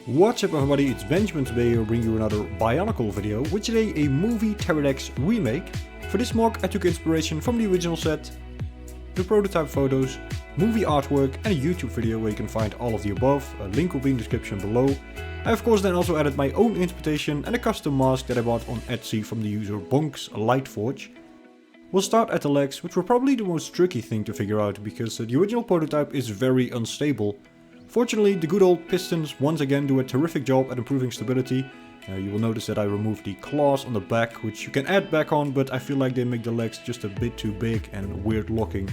What's up everybody, it's Benjamin today here bringing you another Bionicle video, with today a movie Teridax remake. For this mock I took inspiration from the original set, the prototype photos, movie artwork and a YouTube video where you can find all of the above. A link will be in the description below. I of course then also added my own interpretation and a custom mask that I bought on Etsy from the user BonksLightForge. We'll start at the legs, which were probably the most tricky thing to figure out because the original prototype is very unstable. Fortunately, the good old pistons once again do a terrific job at improving stability. You will notice that I removed the claws on the back, which you can add back on, but I feel like they make the legs just a bit too big and weird looking.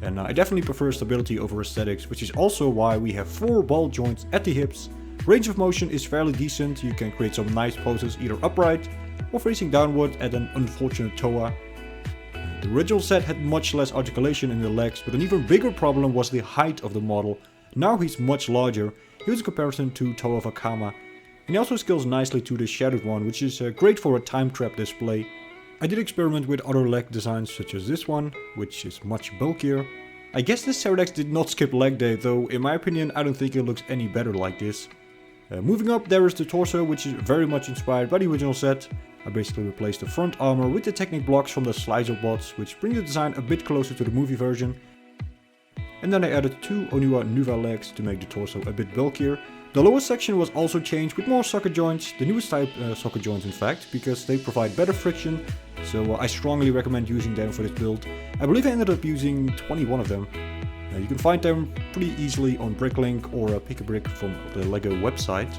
And I definitely prefer stability over aesthetics, which is also why we have 4 ball joints at the hips. Range of motion is fairly decent, you can create some nice poses either upright or facing downward at an unfortunate toa. The original set had much less articulation in the legs, but an even bigger problem was the height of the model. Now he's much larger, here's a comparison to Toa Vakama, and he also scales nicely to the shadowed one, which is great for a time trap display. I did experiment with other leg designs such as this one, which is much bulkier. I guess this Teridax did not skip leg day, though in my opinion I don't think it looks any better like this. Moving up, there is the torso, which is very much inspired by the original set. I basically replaced the front armor with the Technic blocks from the Slicer bots, which bring the design a bit closer to the movie version. And then I added 2 Onua Nuva legs to make the torso a bit bulkier. The lower section was also changed with more socket joints, the newest type socket joints in fact, because they provide better friction, so I strongly recommend using them for this build. I believe I ended up using 21 of them. You can find them pretty easily on Bricklink or Pick a Brick from the LEGO website.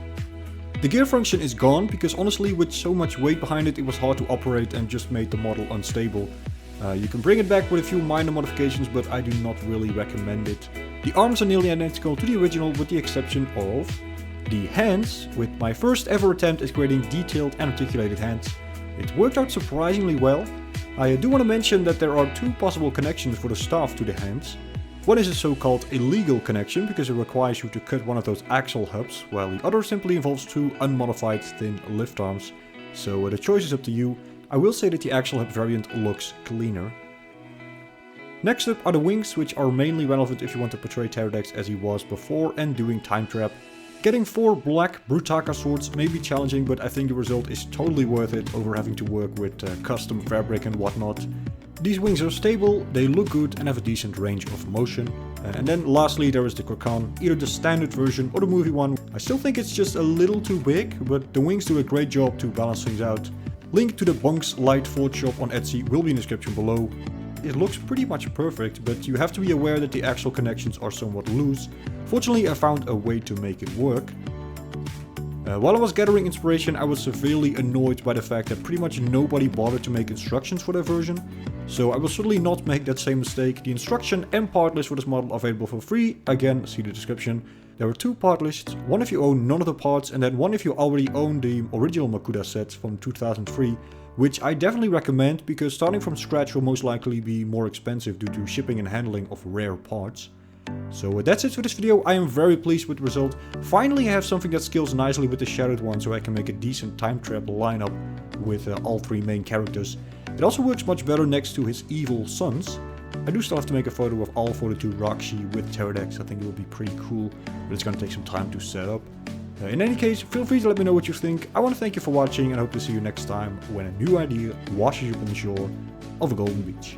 The gear function is gone because honestly with so much weight behind it, it was hard to operate and just made the model unstable. You can bring it back with a few minor modifications, but I do not really recommend it. The arms are nearly identical to the original with the exception of the hands, with my first ever attempt at creating detailed and articulated hands. It worked out surprisingly well. I do want to mention that there are 2 possible connections for the staff to the hands. One is a so-called illegal connection because it requires you to cut one of those axle hubs, while the other simply involves 2 unmodified thin lift arms. So the choice is up to you. I will say that the axle hub variant looks cleaner. Next up are the wings, which are mainly relevant if you want to portray Teridax as he was before and doing time trap. Getting 4 black Brutaka swords may be challenging, but I think the result is totally worth it over having to work with custom fabric and whatnot. These wings are stable, they look good and have a decent range of motion. And then lastly there is the Kraahkan, either the standard version or the movie one. I still think it's just a little too big, but the wings do a great job to balance things out. Link to the BonksLightForge shop on Etsy will be in the description below. It looks pretty much perfect, but you have to be aware that the axle connections are somewhat loose. Fortunately I found a way to make it work. While I was gathering inspiration, I was severely annoyed by the fact that pretty much nobody bothered to make instructions for their version. So I will certainly not make that same mistake. The instruction and part list for this model are available for free. Again, see the description. There are 2 part lists, one if you own none of the parts and then one if you already own the original Makuta sets from 2003, which I definitely recommend because starting from scratch will most likely be more expensive due to shipping and handling of rare parts. So that's it for this video. I am very pleased with the result. Finally I have something that scales nicely with the shadowed one, so I can make a decent time trap lineup with all 3 main characters. It also works much better next to his evil sons. I do still have to make a photo of all 42 Rakshi with Teridax. I think it will be pretty cool, but it's gonna take some time to set up. In any case, feel free to let me know what you think. I want to thank you for watching and hope to see you next time when a new idea washes up on the shore of a golden beach.